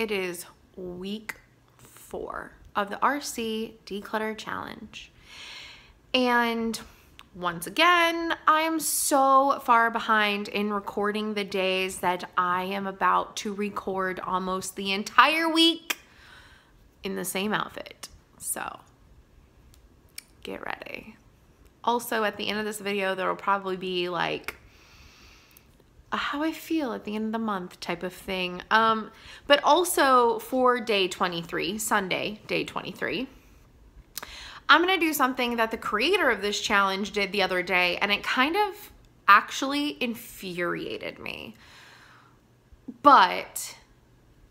It is week 4 of the RC Declutter Challenge. And once again, I am so far behind in recording the days that I am about to record almost the entire week in the same outfit. So get ready. Also, at the end of this video, there will probably be like a how I feel at the end of the month type of thing. But also for day 23, Sunday, day 23, I'm gonna do something that the creator of this challenge did the other day, and it kind of actually infuriated me. But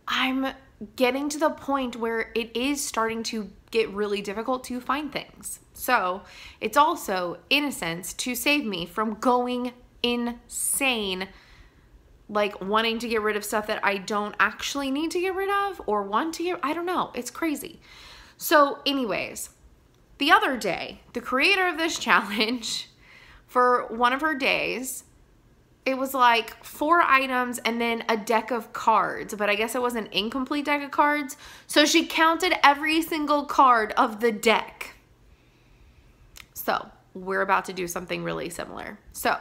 I'm getting to the point where it is starting to get really difficult to find things. So it's also, in a sense, to save me from going insane, like wanting to get rid of stuff that I don't actually need to get rid of or want to get, I don't know, it's crazy. So anyways, the other day, the creator of this challenge, for one of her days, it was like 4 items and then a deck of cards, but I guess it was an incomplete deck of cards. So she counted every single card of the deck. So we're about to do something really similar. So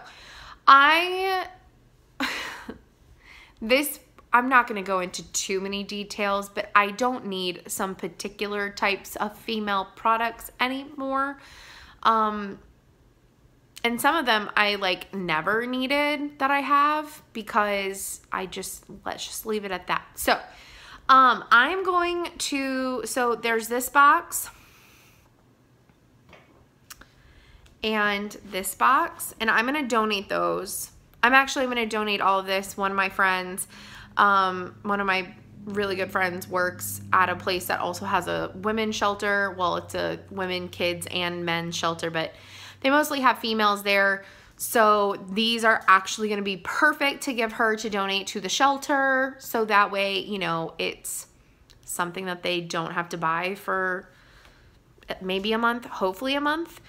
I'm not going to go into too many details, but I don't need some particular types of female products anymore. And some of them I like never needed that I have, because let's just leave it at that. So I'm going to, so there's this box and this box, and I'm going to donate those. I'm going to donate all of this. One of my friends, one of my really good friends, works at a place that also has a women's shelter. Well, it's a women, kids, and men's shelter, but they mostly have females there. So these are actually going to be perfect to give her to donate to the shelter. So that way, you know, it's something that they don't have to buy for maybe a month, hopefully a month.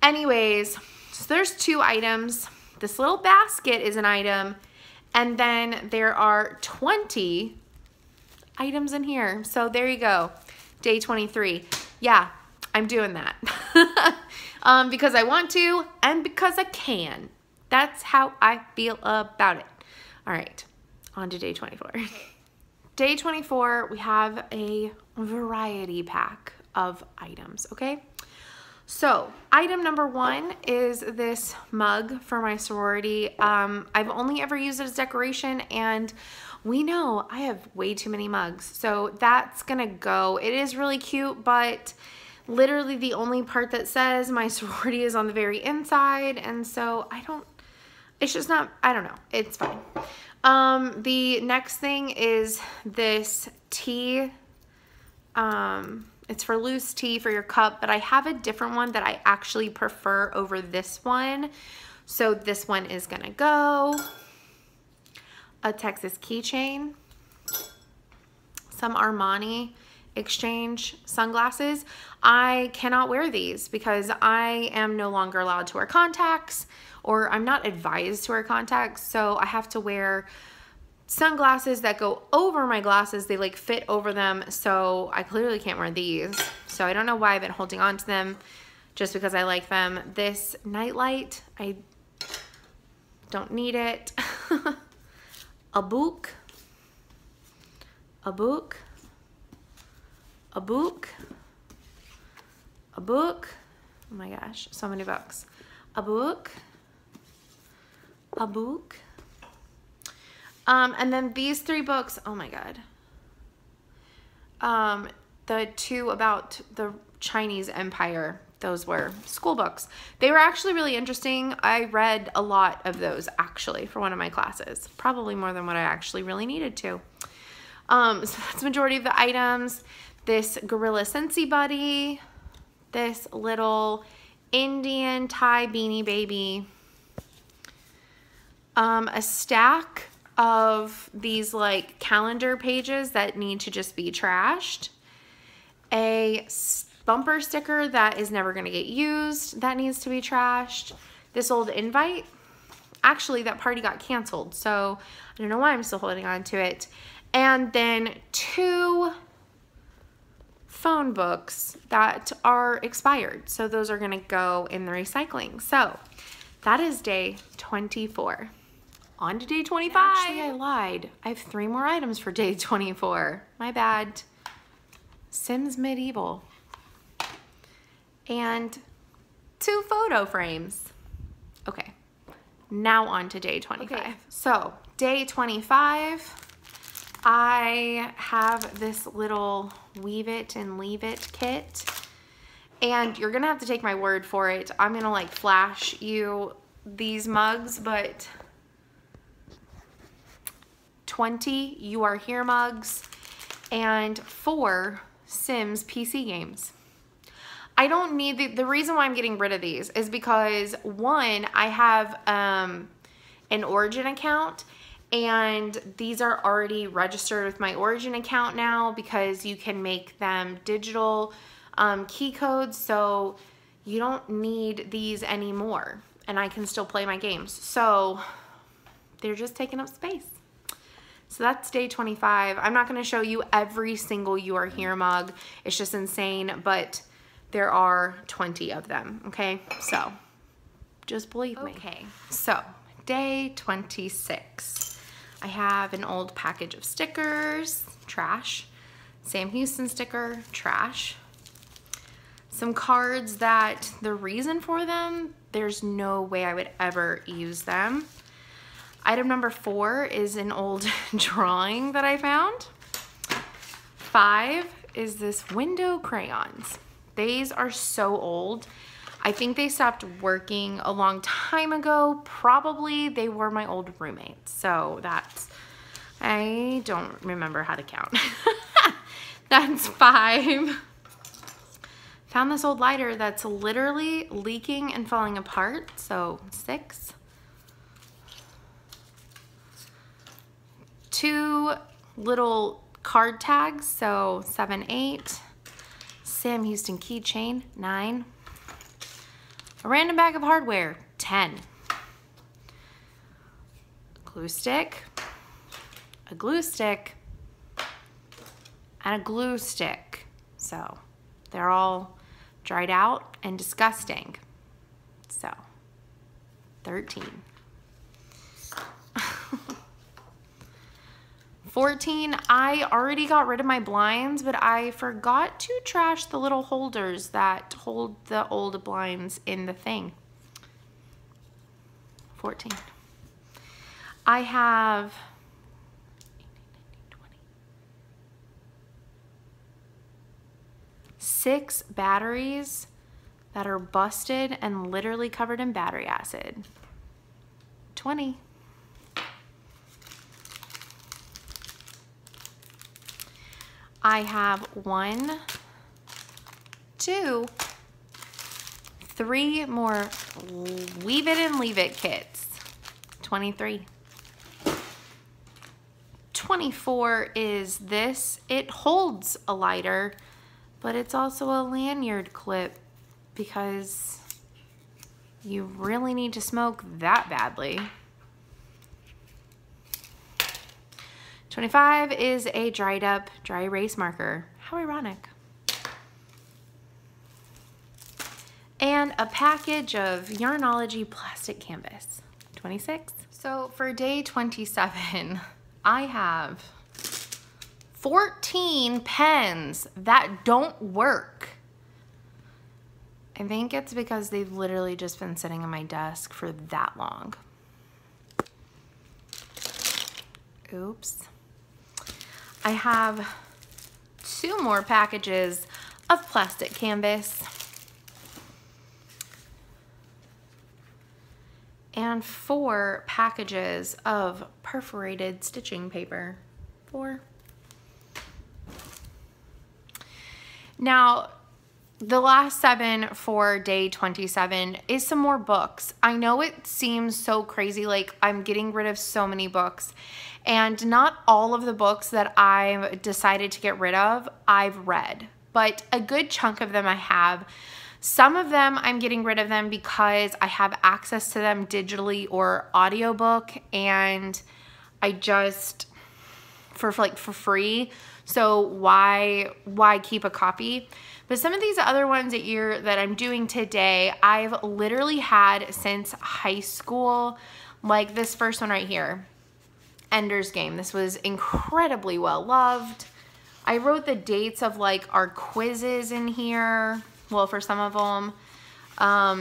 Anyways, so there's 2 items. This little basket is an item, and then there are 20 items in here. So there you go, day 23. Yeah, I'm doing that because I want to and because I can. That's how I feel about it. All right, on to day 24. Day 24, we have a variety pack of items, okay? So item number 1 is this mug for my sorority. I've only ever used it as decoration, and we know I have way too many mugs. So that's gonna go. It is really cute, but literally the only part that says my sorority is on the very inside. And so it's just not, I don't know. It's fine. The next thing is this tea. It's for loose tea for your cup, but I have a different one that I actually prefer over this one. So this one is gonna go. A Texas keychain, some Armani Exchange sunglasses. I cannot wear these because I am no longer allowed to wear contacts, or I'm not advised to wear contacts. So I have to wear sunglasses that go over my glasses. They like fit over them, so I clearly can't wear these. So I don't know why I've been holding on to them, just because I like them. This nightlight, I don't need it. A book, a book, a book, a book. Oh my gosh, so many books. A book, a book. And then these 3 books, oh my God. The 2 about the Chinese Empire, those were school books. They were actually really interesting. I read a lot of those actually for one of my classes, probably more than what I actually really needed to. So that's the majority of the items. This Gorilla Scentsy Buddy, this little Indian tie beanie baby, a stack of these like calendar pages that need to just be trashed, a bumper sticker that is never going to get used that needs to be trashed, this old invite. Actually, that party got canceled, so I don't know why I'm still holding on to it. and then 2 phone books that are expired. So those are gonna go in the recycling. So that is day 24. On to day 25. Actually, I lied. I have 3 more items for day 24. My bad. Sims Medieval. And 2 photo frames. Okay, now on to day 25. Okay. So day 25, I have this little weave it and leave it kit. And you're gonna have to take my word for it. I'm gonna like flash you these mugs, but 20 You Are Here mugs and 4 Sims PC games. I don't need the reason why I'm getting rid of these is because 1, I have an Origin account, and these are already registered with my Origin account now because you can make them digital key codes, so you don't need these anymore, and I can still play my games. So they're just taking up space. So that's day 25. I'm not gonna show you every single You Are Here mug. It's just insane, but there are 20 of them, okay? So just believe me. Okay, so day 26. I have an old package of stickers, trash. Sam Houston sticker, trash. Some cards that the reason for them, there's no way I would ever use them. Item number 4 is an old drawing that I found. 5 is this window crayons. These are so old. I think they stopped working a long time ago. Probably they were my old roommates. So that's, I don't remember how to count. That's 5. Found this old lighter that's literally leaking and falling apart. So 6. 2 little card tags. So 7, 8. Sam Houston keychain, 9. A random bag of hardware, 10. Glue stick, a glue stick, and a glue stick. So they're all dried out and disgusting. So 13. 14, I already got rid of my blinds, but I forgot to trash the little holders that hold the old blinds in the thing. 14. I have 6 batteries that are busted and literally covered in battery acid. 20. I have 1, 2, 3 more Weave It and Leave It kits. 23. 24 is this. It holds a lighter, but it's also a lanyard clip because you really need to smoke that badly. 25 is a dried up dry erase marker. How ironic. And a package of Yarnology plastic canvas. 26. So for day 27, I have 14 pens that don't work. I think it's because they've literally just been sitting on my desk for that long. Oops. I have 2 more packages of plastic canvas and 4 packages of perforated stitching paper. 4. Now, the last 7 for day 27 is some more books. I know it seems so crazy, like I'm getting rid of so many books, and not all of the books that I've decided to get rid of I've read, but a good chunk of them I have. Some of them I'm getting rid of them because I have access to them digitally or audiobook, and I just for free. So why keep a copy? But some of these other ones that I'm doing today, I've literally had since high school. Like this first one right here, Ender's Game. This was incredibly well loved. I wrote the dates of like our quizzes in here. Well, for some of them,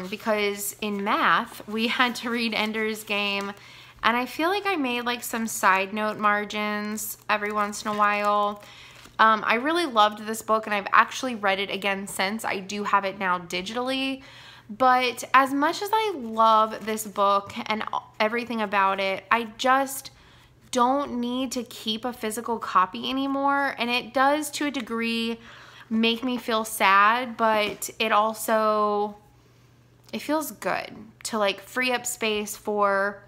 because in math we had to read Ender's Game, and I feel like I made like some side note margins every once in a while. I really loved this book, and I've actually read it again since. I do have it now digitally, but as much as I love this book and everything about it, I just don't need to keep a physical copy anymore. And it does, to a degree, make me feel sad, but it also, it feels good to like free up space for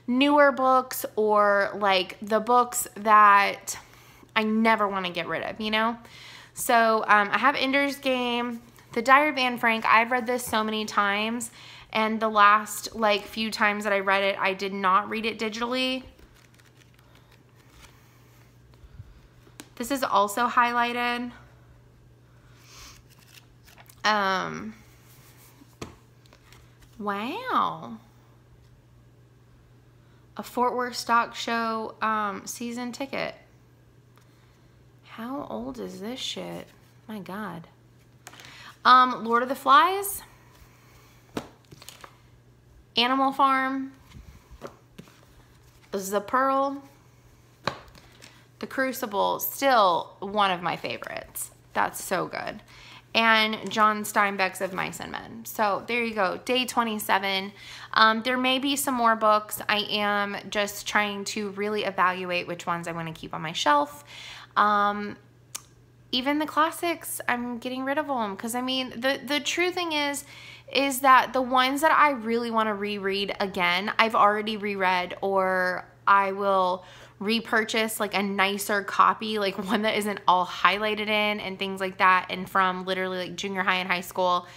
newer books, or like the books that I never want to get rid of, you know? So I have Ender's Game, The Diary of Anne Frank. I've read this so many times, and the last like few times that I read it, I did not read it digitally. This is also highlighted. Wow. A Fort Worth Stock Show season ticket. How old is this shit? My God. Lord of the Flies. Animal Farm. The Pearl. The Crucible. Still one of my favorites. That's so good. And John Steinbeck's Of Mice and Men. So there you go, day 27. There may be some more books. I am just trying to really evaluate which ones I want to keep on my shelf. Even the classics, I'm getting rid of them, because I mean, the true thing is that the ones that I really want to reread again, I've already reread, or I will repurchase like a nicer copy, like one that isn't all highlighted in and things like that, and from literally like junior high and high school.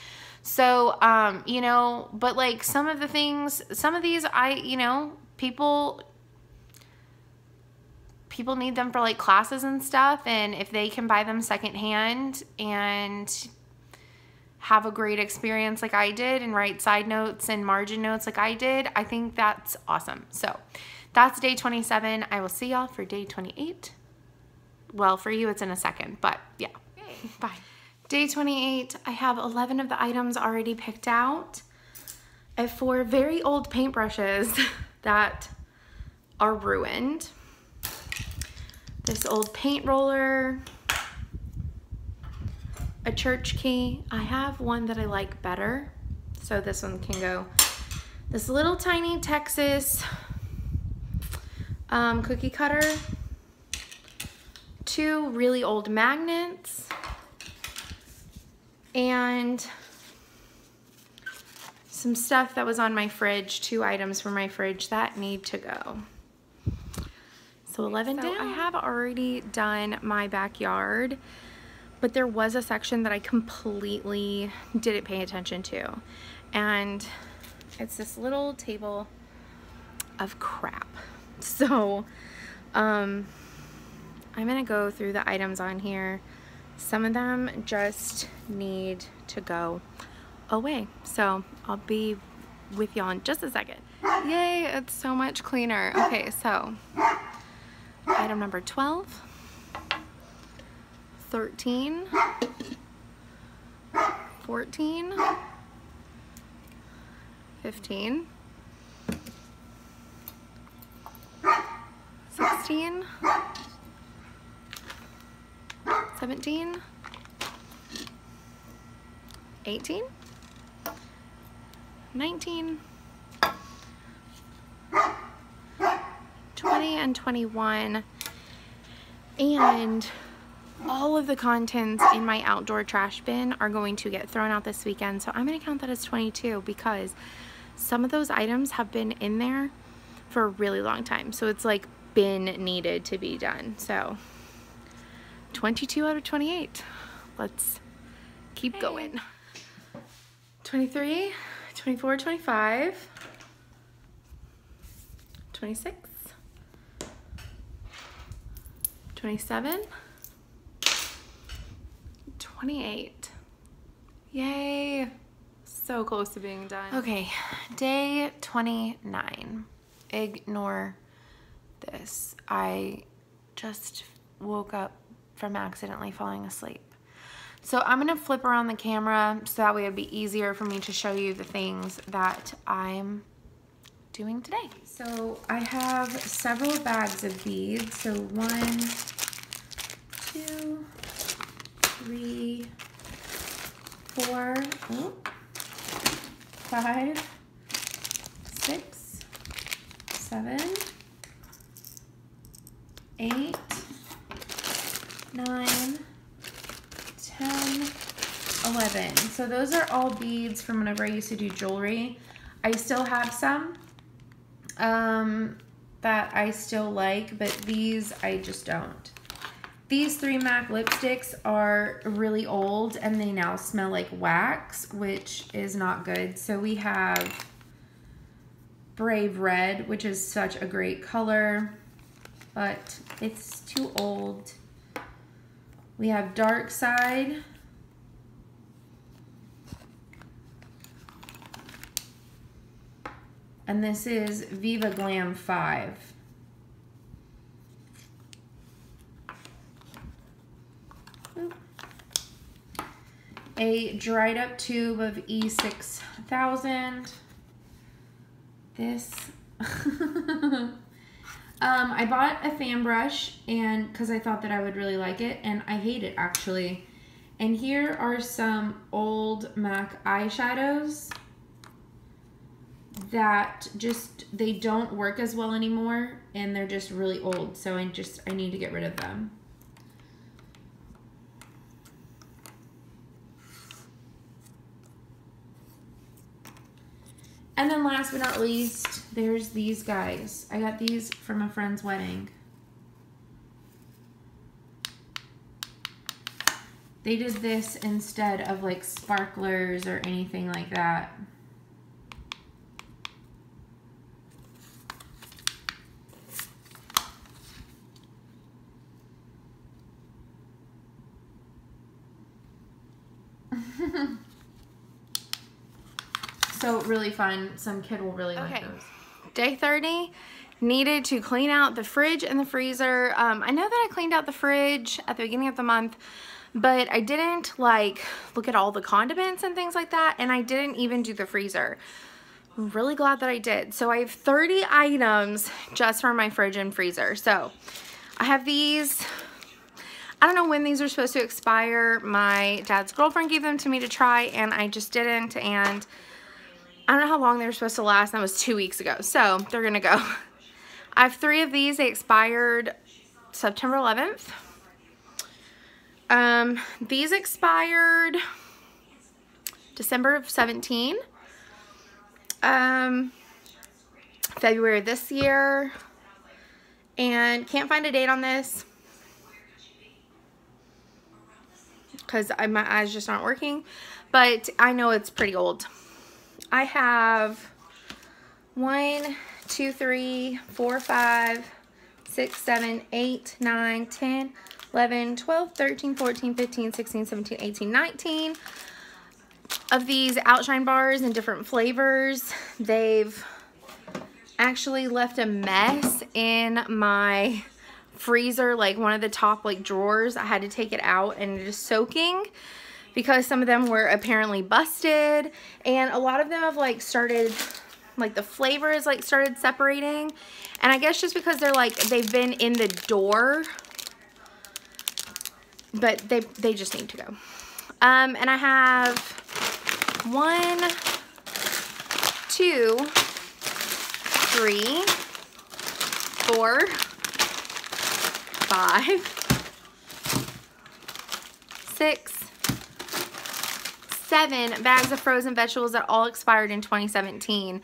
So you know, but like some of the things, some of these people need them for like classes and stuff, and if they can buy them secondhand and have a great experience like I did, and write side notes and margin notes like I did, I think that's awesome. So that's day 27. I will see y'all for day 28. Well, for you, it's in a second, but yeah. Okay. Bye. Day 28, I have 11 of the items already picked out. I have 4 very old paintbrushes that are ruined. This old paint roller, a church key. I have one that I like better, so this one can go. This little tiny Texas cookie cutter, 2 really old magnets, and some stuff that was on my fridge, 2 items from my fridge that need to go. So 11 down. I have already done my backyard, but there was a section that I completely didn't pay attention to, and it's this little table of crap. So I'm gonna go through the items on here. Some of them just need to go away, so I'll be with y'all in just a second. Yay, it's so much cleaner. Okay, so item number 12, 13, 14, 15, 16, 17, 18, 19, 20, and 21. And all of the contents in my outdoor trash bin are going to get thrown out this weekend, so I'm going to count that as 22, because some of those items have been in there for a really long time, so it's like bin needed to be done. So 22 out of 28. Let's keep going. 23, 24, 25, 26, 27, 28. Yay. So close to being done. Okay, day 29. Ignore this. I just woke up from accidentally falling asleep. So I'm gonna flip around the camera so that way it'd be easier for me to show you the things that I'm doing today. So I have several bags of beads. So 1, 2, 3, 4, 5, 6, 7, 8, 9, 10, 11. So those are all beads from whenever I used to do jewelry. I still have some that I still like, but these I just don't. These 3 MAC lipsticks are really old and they now smell like wax, which is not good. So we have Brave Red, which is such a great color, but it's too old. We have Dark Side. And this is Viva Glam 5. A dried up tube of E6000. This. I bought a fan brush and because I thought that I would really like it, and I hate it actually. And here are some old MAC eyeshadows that just, they don't work as well anymore and they're just really old, so I need to get rid of them. And then last but not least, there's these guys. I got these from a friend's wedding. They did this instead of like sparklers or anything like that. So really fun. Some kid will really like those. Day 30, needed to clean out the fridge and the freezer. I know that I cleaned out the fridge at the beginning of the month, but I didn't like look at all the condiments and things like that, and I didn't even do the freezer. I'm really glad that I did. So I have 30 items just for my fridge and freezer. So I have these. I don't know when these are supposed to expire. My dad's girlfriend gave them to me to try, and I just didn't, and I don't know how long they were supposed to last. That was 2 weeks ago, so they're gonna go. I have 3 of these. They expired September 11th. These expired December of 17. February of this year. And can't find a date on this because my eyes just aren't working. But I know it's pretty old. I have 1, 2, 3, 4, 5, 6, 7, 8, 9, 10, 11, 12, 13, 14, 15, 16, 17, 18, 19 of these Outshine bars in different flavors. They've actually left a mess in my freezer, like one of the top like drawers. I had to take it out and it is soaking because some of them were apparently busted, and a lot of them have like started, like the flavors like started separating, and I guess just because they're like, they've been in the door, but they just need to go. And I have 1, 2, 3, 4, 5, 6, 7 bags of frozen vegetables that all expired in 2017.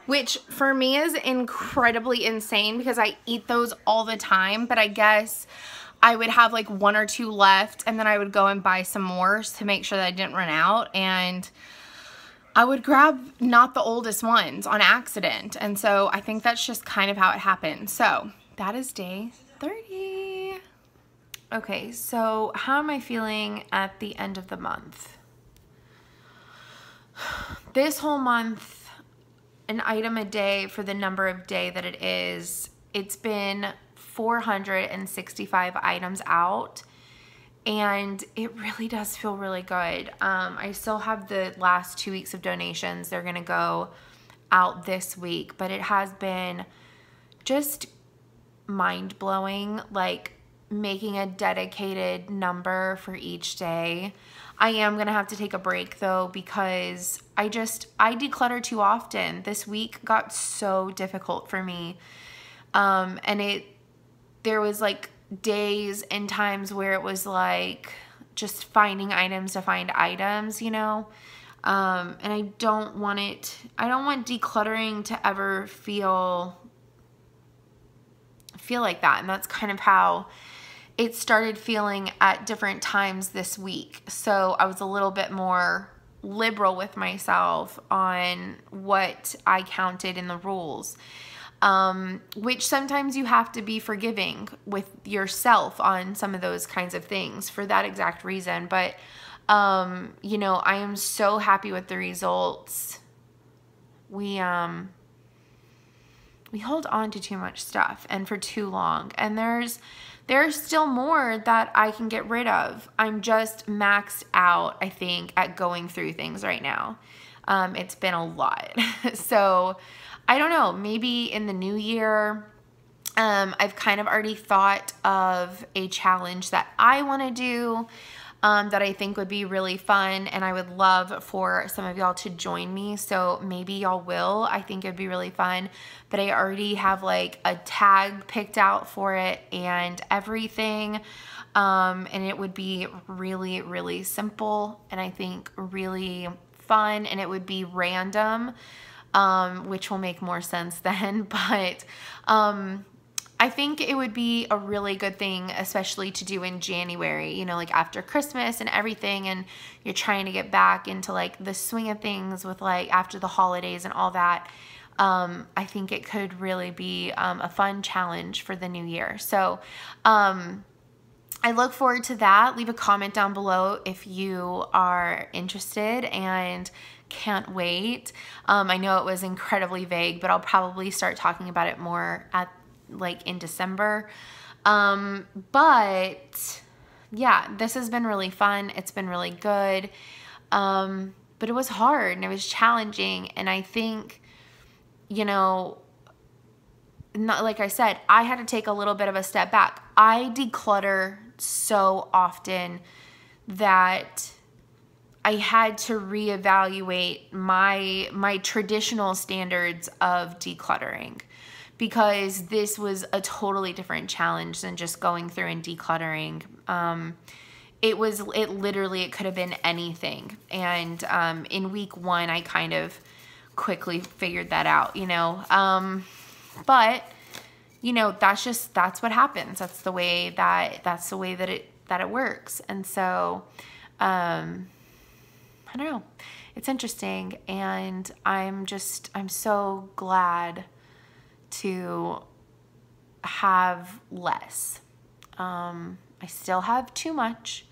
Which for me is incredibly insane because I eat those all the time, but I guess I would have like 1 or 2 left and then I would go and buy some more to make sure that I didn't run out, and I would grab not the oldest ones on accident, and so I think that's just kind of how it happened. So that is day 30. Okay, so how am I feeling at the end of the month? This whole month, an item a day for the number of day that it is, it's been 465 items out, and it really does feel really good. I still have the last 2 weeks of donations. They're gonna go out this week, but it has been just mind-blowing, like making a dedicated number for each day. I am gonna have to take a break though, because I declutter too often. This week got so difficult for me. And there was like days and times where it was like just finding items to find items, you know? And I don't want decluttering to ever feel like that. And that's kind of how it started feeling at different times this week. So I was a little bit more liberal with myself on what I counted in the rules. Which sometimes you have to be forgiving with yourself on some of those kinds of things for that exact reason. But, you know, I am so happy with the results. We hold on to too much stuff and for too long. And there's still more that I can get rid of. I'm just maxed out, I think, at going through things right now. It's been a lot. So I don't know, maybe in the new year, I've kind of already thought of a challenge that I want to do, that I think would be really fun, and I would love for some of y'all to join me. So maybe y'all will. I think it'd be really fun, but I already have like a tag picked out for it and everything. And it would be really, really simple, and I think really fun, and it would be random. Which will make more sense then, but I think it would be a really good thing, especially to do in January, you know, like after Christmas and everything, and you're trying to get back into like the swing of things with like after the holidays and all that. I think it could really be a fun challenge for the new year. So I look forward to that. Leave a comment down below if you are interested, and can't wait. I know it was incredibly vague, but I'll probably start talking about it more in December. But yeah, this has been really fun. It's been really good. But it was hard and it was challenging. And I think, you know, like I said, I had to take a little bit of a step back. I declutter so often that I had to reevaluate my traditional standards of decluttering, because this was a totally different challenge than just going through and decluttering. It literally could have been anything. And in week 1, I kind of quickly figured that out, you know. But you know, that's what happens. That's the way that it works. And so I don't know. It's interesting, and I'm so glad to have less. I still have too much,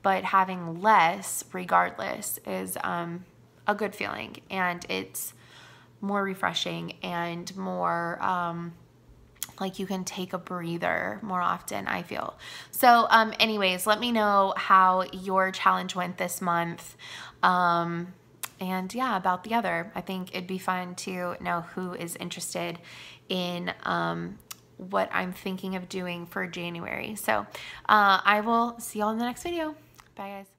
but having less regardless is a good feeling, and it's more refreshing and more like you can take a breather more often, I feel. So anyways, let me know how your challenge went this month. And yeah, about the other. I think it'd be fun to know who is interested in what I'm thinking of doing for January. So I will see y'all in the next video. Bye guys.